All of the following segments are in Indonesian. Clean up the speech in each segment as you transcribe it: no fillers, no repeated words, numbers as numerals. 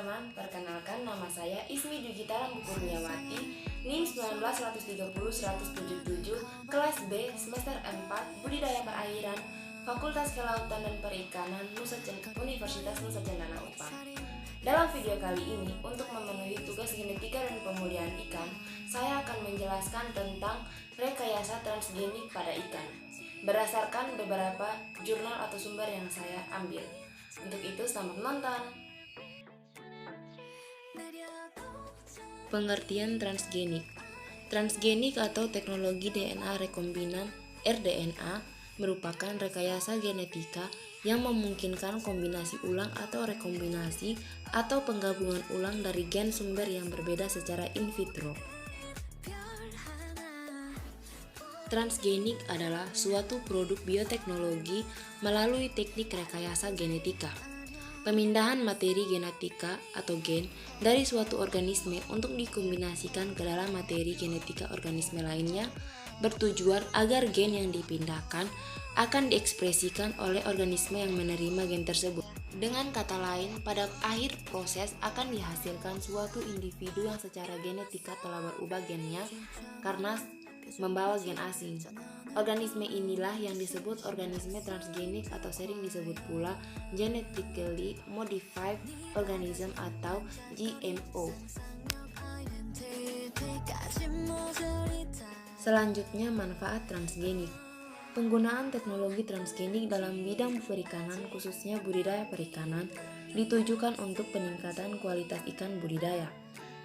teman-teman, perkenalkan nama saya Ismi Dwi Gita Rambu Kurniawati, NIM 19130177, kelas B, semester 4, Budidaya Perairan, Fakultas Kelautan dan Perikanan, Universitas Nusa Cendana Upang. Dalam video kali ini, untuk memenuhi tugas genetika dan pemulihan ikan, saya akan menjelaskan tentang rekayasa transgenik pada ikan, berdasarkan beberapa jurnal atau sumber yang saya ambil. Untuk itu, selamat menonton. Pengertian transgenik. Transgenik atau teknologi DNA rekombinan (rDNA) merupakan rekayasa genetika yang memungkinkan kombinasi ulang atau rekombinasi atau penggabungan ulang dari gen sumber yang berbeda secara in vitro. Transgenik adalah suatu produk bioteknologi melalui teknik rekayasa genetika. Pemindahan materi genetika atau gen dari suatu organisme untuk dikombinasikan ke dalam materi genetika organisme lainnya bertujuan agar gen yang dipindahkan akan diekspresikan oleh organisme yang menerima gen tersebut. Dengan kata lain, pada akhir proses akan dihasilkan suatu individu yang secara genetika telah berubah gennya karena membawa gen asing. Organisme inilah yang disebut organisme transgenik atau sering disebut pula genetically modified organism atau GMO. Selanjutnya, manfaat transgenik. Penggunaan teknologi transgenik dalam bidang perikanan, khususnya budidaya perikanan, ditujukan untuk peningkatan kualitas ikan budidaya.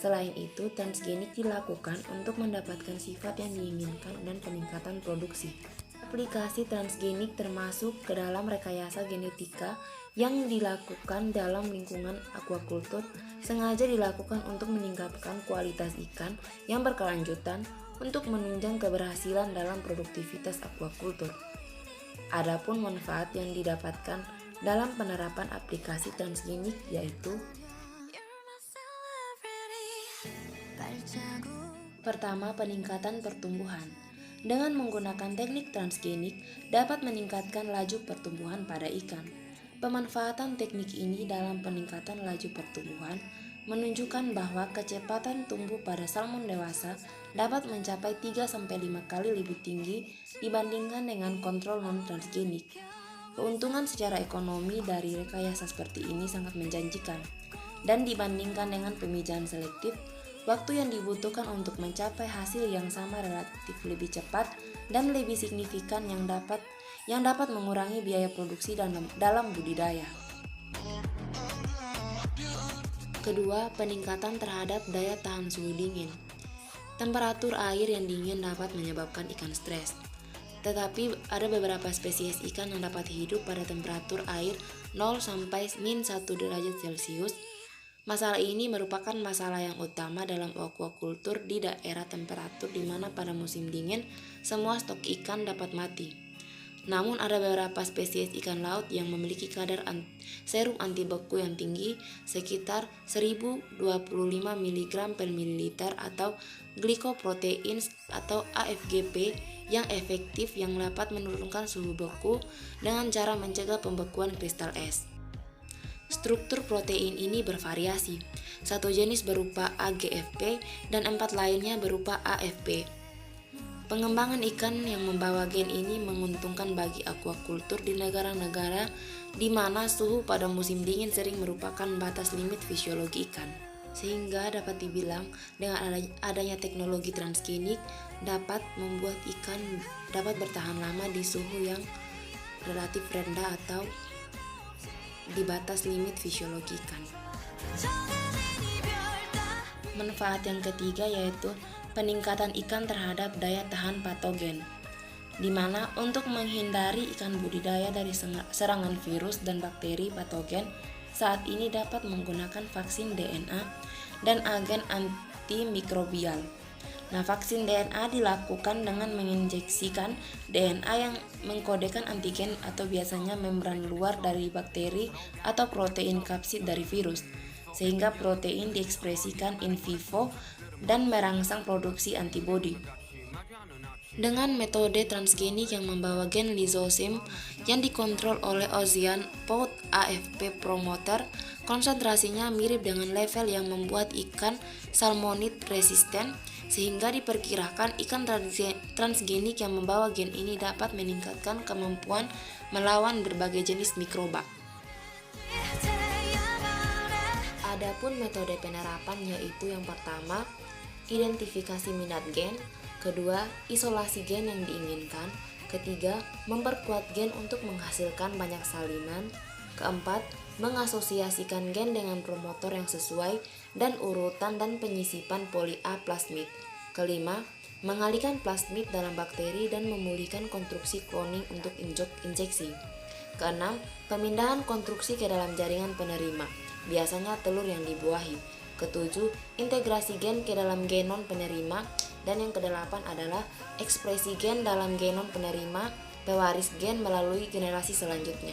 Selain itu, transgenik dilakukan untuk mendapatkan sifat yang diinginkan dan peningkatan produksi. Aplikasi transgenik termasuk ke dalam rekayasa genetika yang dilakukan dalam lingkungan aquaculture, sengaja dilakukan untuk meningkatkan kualitas ikan yang berkelanjutan untuk menunjang keberhasilan dalam produktivitas aquaculture. Adapun manfaat yang didapatkan dalam penerapan aplikasi transgenik yaitu: pertama, peningkatan pertumbuhan. Dengan menggunakan teknik transgenik dapat meningkatkan laju pertumbuhan pada ikan. Pemanfaatan teknik ini dalam peningkatan laju pertumbuhan menunjukkan bahwa kecepatan tumbuh pada salmon dewasa dapat mencapai 3-5 kali lebih tinggi dibandingkan dengan kontrol non-transgenik. Keuntungan secara ekonomi dari rekayasa seperti ini sangat menjanjikan, dan dibandingkan dengan pemijahan selektif, waktu yang dibutuhkan untuk mencapai hasil yang sama relatif lebih cepat dan lebih signifikan yang dapat mengurangi biaya produksi dalam budidaya. Kedua, peningkatan terhadap daya tahan suhu dingin. Temperatur air yang dingin dapat menyebabkan ikan stres. Tetapi ada beberapa spesies ikan yang dapat hidup pada temperatur air 0-1 derajat Celcius. Masalah ini merupakan masalah yang utama dalam aquaculture di daerah temperatur di mana pada musim dingin semua stok ikan dapat mati. Namun ada beberapa spesies ikan laut yang memiliki kadar serum anti beku yang tinggi, sekitar 1025 mg per mililiter atau glycoprotein atau AFGP yang efektif yang dapat menurunkan suhu beku dengan cara mencegah pembekuan kristal es. Struktur protein ini bervariasi, satu jenis berupa AGFP dan 4 lainnya berupa AFP. Pengembangan ikan yang membawa gen ini menguntungkan bagi aquaculture di negara-negara di mana suhu pada musim dingin sering merupakan batas limit fisiologi ikan. Sehingga dapat dibilang dengan adanya teknologi transgenik dapat membuat ikan dapat bertahan lama di suhu yang relatif rendah atau di batas limit fisiologi ikan. Manfaat yang ketiga yaitu peningkatan ikan terhadap daya tahan patogen, di mana untuk menghindari ikan budidaya dari serangan virus dan bakteri patogen, saat ini dapat menggunakan vaksin DNA dan agen antimikrobial. Nah, vaksin DNA dilakukan dengan menginjeksikan DNA yang mengkodekan antigen atau biasanya membran luar dari bakteri atau protein kapsid dari virus, sehingga protein diekspresikan in vivo dan merangsang produksi antibodi. Dengan metode transgenik yang membawa gen lisosim yang dikontrol oleh Ocean Pod AFP promoter, konsentrasinya mirip dengan level yang membuat ikan salmonid resisten, sehingga diperkirakan ikan transgenik yang membawa gen ini dapat meningkatkan kemampuan melawan berbagai jenis mikroba. Adapun metode penerapan yaitu yang pertama, identifikasi minat gen, kedua, isolasi gen yang diinginkan, ketiga, memperkuat gen untuk menghasilkan banyak salinan, keempat, mengasosiasikan gen dengan promotor yang sesuai dan urutan dan penyisipan poli A plasmid, kelima, mengalihkan plasmid dalam bakteri dan memulihkan konstruksi cloning untuk injeksi, keenam, pemindahan konstruksi ke dalam jaringan penerima, biasanya telur yang dibuahi. Ketujuh, integrasi gen ke dalam genom penerima. Dan yang kedelapan adalah ekspresi gen dalam genom penerima, pewaris gen melalui generasi selanjutnya.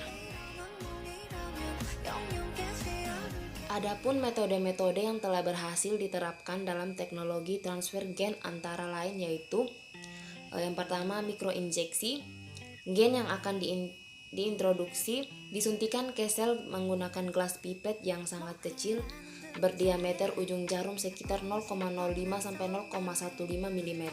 Adapun metode-metode yang telah berhasil diterapkan dalam teknologi transfer gen antara lain yaitu yang pertama, mikroinjeksi. Gen yang akan diintroduksi disuntikan ke sel menggunakan gelas pipet yang sangat kecil berdiameter ujung jarum sekitar 0,05 sampai 0,15 mm.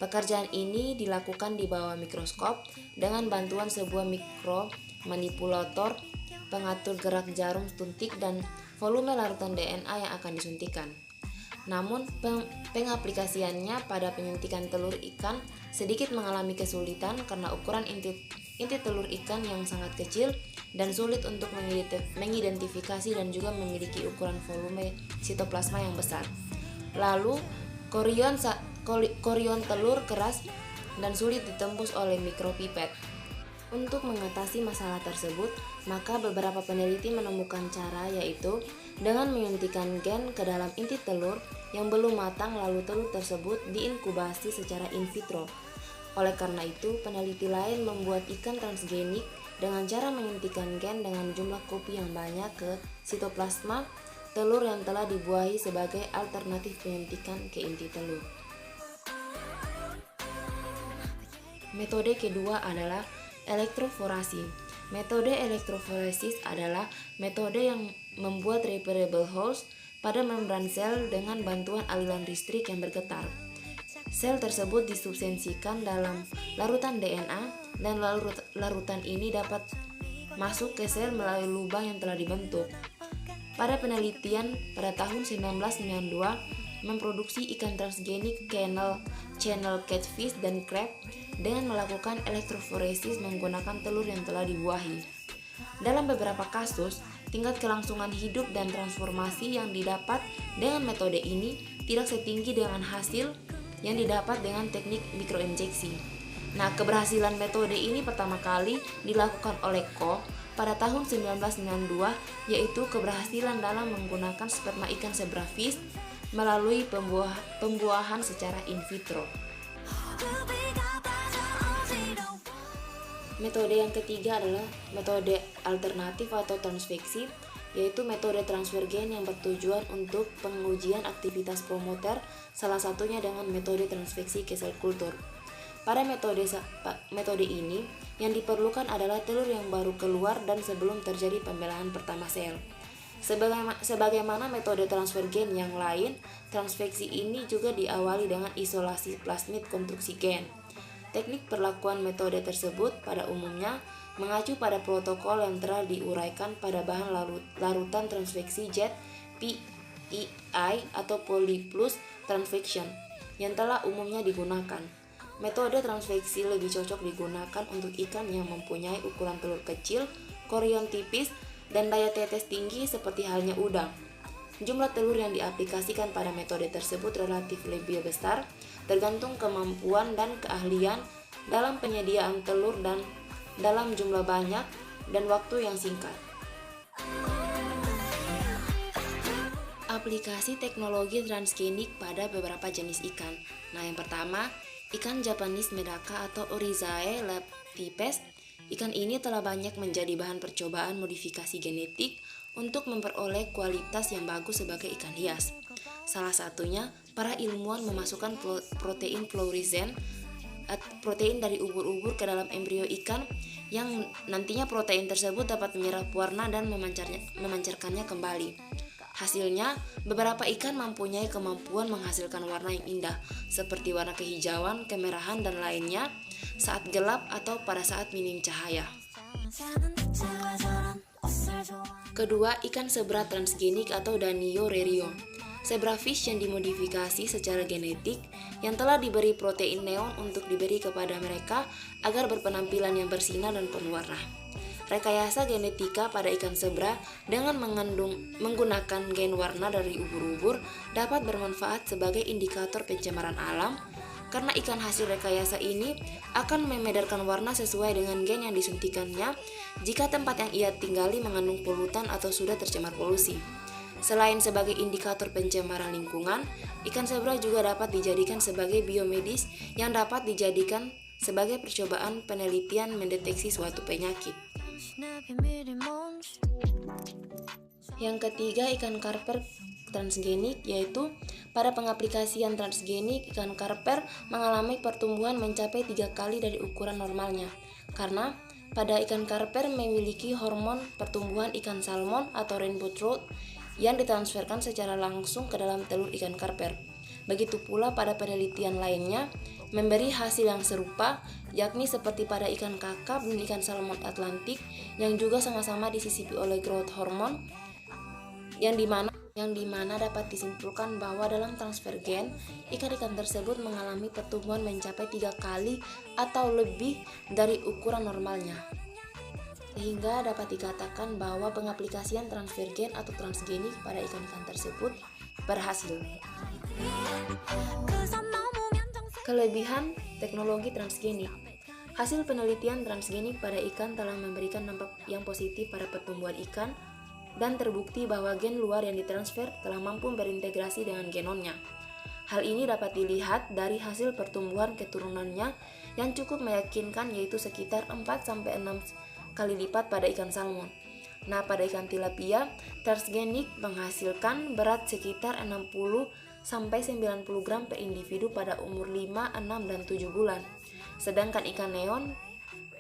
Pekerjaan ini dilakukan di bawah mikroskop dengan bantuan sebuah mikromanipulator pengatur gerak jarum suntik dan volume larutan DNA yang akan disuntikan. Namun pengaplikasiannya pada penyuntikan telur ikan sedikit mengalami kesulitan karena ukuran inti telur ikan yang sangat kecil dan sulit untuk mengidentifikasi dan juga memiliki ukuran volume sitoplasma yang besar. Lalu, korion telur keras dan sulit ditembus oleh mikropipet. Untuk mengatasi masalah tersebut, maka beberapa peneliti menemukan cara yaitu dengan menyuntikkan gen ke dalam inti telur yang belum matang lalu telur tersebut diinkubasi secara in vitro. Oleh karena itu, peneliti lain membuat ikan transgenik dengan cara menyuntikkan gen dengan jumlah kopi yang banyak ke sitoplasma telur yang telah dibuahi sebagai alternatif penyuntikan ke inti telur. Metode kedua adalah elektroforasi. Metode elektroforesis adalah metode yang membuat repairable holes pada membran sel dengan bantuan aliran listrik yang bergetar. Sel tersebut disubstansikan dalam larutan DNA dan larutan ini dapat masuk ke sel melalui lubang yang telah dibentuk. Pada penelitian pada tahun 1992 memproduksi ikan transgenik channel catfish dan crab dengan melakukan elektroforesis menggunakan telur yang telah dibuahi. Dalam beberapa kasus, tingkat kelangsungan hidup dan transformasi yang didapat dengan metode ini tidak setinggi dengan hasil yang didapat dengan teknik mikroinjeksi. Nah, keberhasilan metode ini pertama kali dilakukan oleh Koch pada tahun 1992, yaitu keberhasilan dalam menggunakan sperma ikan zebrafish melalui pembuahan secara in vitro. Metode yang ketiga adalah metode alternatif atau transveksi, yaitu metode transfer gen yang bertujuan untuk pengujian aktivitas promoter, salah satunya dengan metode transveksi ke sel kultur. Pada metode ini, yang diperlukan adalah telur yang baru keluar dan sebelum terjadi pembelahan pertama sel. Sebagaimana metode transfer gen yang lain, transveksi ini juga diawali dengan isolasi plasmid konstruksi gen. Teknik perlakuan metode tersebut pada umumnya mengacu pada protokol yang telah diuraikan pada bahan larutan transveksi jet PEI atau Polyplus Transfection yang telah umumnya digunakan. Metode transveksi lebih cocok digunakan untuk ikan yang mempunyai ukuran telur kecil, korion tipis, dan daya tetes tinggi seperti halnya udang. Jumlah telur yang diaplikasikan pada metode tersebut relatif lebih besar, tergantung kemampuan dan keahlian dalam penyediaan telur dan dalam jumlah banyak dan waktu yang singkat. Aplikasi teknologi transgenik pada beberapa jenis ikan. Nah, yang pertama, ikan Japanese Medaka atau Oryzae leptipes. Ikan ini telah banyak menjadi bahan percobaan modifikasi genetik untuk memperoleh kualitas yang bagus sebagai ikan hias. Salah satunya, para ilmuwan memasukkan protein fluorescent protein dari ubur-ubur ke dalam embrio ikan, yang nantinya protein tersebut dapat menyerap warna dan memancarkannya kembali. Hasilnya, beberapa ikan mempunyai kemampuan menghasilkan warna yang indah, seperti warna kehijauan, kemerahan, dan lainnya saat gelap atau pada saat minim cahaya. Kedua, ikan zebra transgenik atau Danio rerio. Zebrafish yang dimodifikasi secara genetik yang telah diberi protein neon untuk diberi kepada mereka agar berpenampilan yang bersinar dan penuh warna. Rekayasa genetika pada ikan zebra dengan menggunakan gen warna dari ubur-ubur dapat bermanfaat sebagai indikator pencemaran alam, karena ikan hasil rekayasa ini akan memedarkan warna sesuai dengan gen yang disuntikannya jika tempat yang ia tinggali mengandung polutan atau sudah tercemar polusi. Selain sebagai indikator pencemaran lingkungan, ikan zebra juga dapat dijadikan sebagai biomedis yang dapat dijadikan sebagai percobaan penelitian mendeteksi suatu penyakit. Yang ketiga, ikan karper transgenik, yaitu pada pengaplikasian transgenik, ikan karper mengalami pertumbuhan mencapai 3 kali dari ukuran normalnya, karena pada ikan karper memiliki hormon pertumbuhan ikan salmon atau rainbow trout yang ditransferkan secara langsung ke dalam telur ikan karper. Begitu pula pada penelitian lainnya memberi hasil yang serupa, yakni seperti pada ikan kakap dan ikan salmon Atlantik yang juga sama-sama disisipi oleh growth hormone, yang dimana dapat disimpulkan bahwa dalam transfer gen, ikan-ikan tersebut mengalami pertumbuhan mencapai 3 kali atau lebih dari ukuran normalnya. Sehingga dapat dikatakan bahwa pengaplikasian transfer gen atau transgenik pada ikan-ikan tersebut berhasil. Kelebihan teknologi transgenik. Hasil penelitian transgenik pada ikan telah memberikan dampak yang positif pada pertumbuhan ikan, dan terbukti bahwa gen luar yang ditransfer telah mampu berintegrasi dengan genomnya. Hal ini dapat dilihat dari hasil pertumbuhan keturunannya yang cukup meyakinkan, yaitu sekitar 4-6 kali lipat pada ikan salmon. Nah, pada ikan tilapia, transgenik menghasilkan berat sekitar 60-90 gram per individu pada umur 5, 6, dan 7 bulan. Sedangkan ikan neon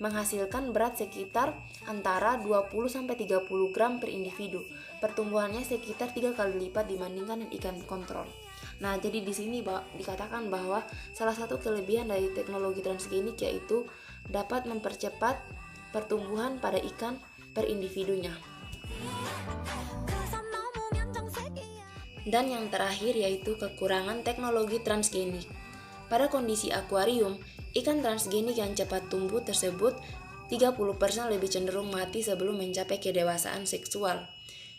menghasilkan berat sekitar antara 20-30 gram per individu. Pertumbuhannya sekitar 3 kali lipat dibandingkan dengan ikan kontrol. Nah, jadi di sini dikatakan bahwa salah satu kelebihan dari teknologi transgenik yaitu dapat mempercepat pertumbuhan pada ikan per individunya. Dan yang terakhir yaitu kekurangan teknologi transgenik. Pada kondisi akuarium, ikan transgenik yang cepat tumbuh tersebut 30% lebih cenderung mati sebelum mencapai kedewasaan seksual.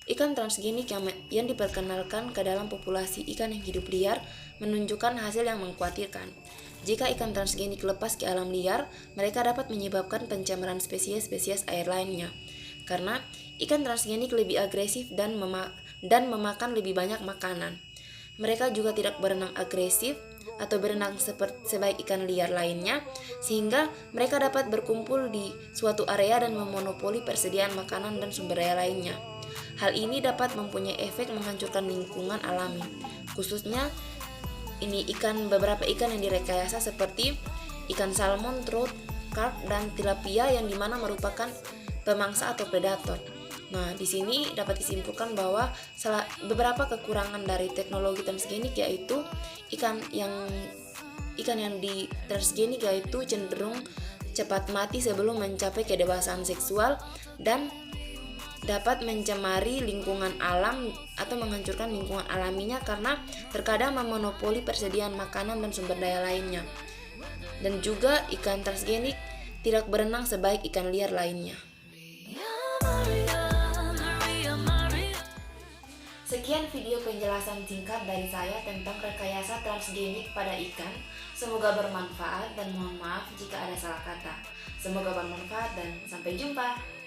Ikan transgenik yang diperkenalkan ke dalam populasi ikan yang hidup liar menunjukkan hasil yang mengkhawatirkan. Jika ikan transgenik lepas ke alam liar, mereka dapat menyebabkan pencemaran spesies-spesies air lainnya. Karena ikan transgenik lebih agresif dan memakan lebih banyak makanan. Mereka juga tidak berenang agresif atau berenang sebaik ikan liar lainnya, sehingga mereka dapat berkumpul di suatu area dan memonopoli persediaan makanan dan sumber daya lainnya. Hal ini dapat mempunyai efek menghancurkan lingkungan alami, khususnya beberapa ikan yang direkayasa seperti ikan salmon, trout, carp, dan tilapia yang dimana merupakan pemangsa atau predator. Nah, di sini dapat disimpulkan bahwa beberapa kekurangan dari teknologi transgenik yaitu ikan yang di transgenik yaitu cenderung cepat mati sebelum mencapai kedewasaan seksual dan dapat mencemari lingkungan alam atau menghancurkan lingkungan alaminya karena terkadang memonopoli persediaan makanan dan sumber daya lainnya. Dan juga ikan transgenik tidak berenang sebaik ikan liar lainnya. Sekian video penjelasan singkat dari saya tentang rekayasa transgenik pada ikan. Semoga bermanfaat dan mohon maaf jika ada salah kata. Semoga bermanfaat dan sampai jumpa.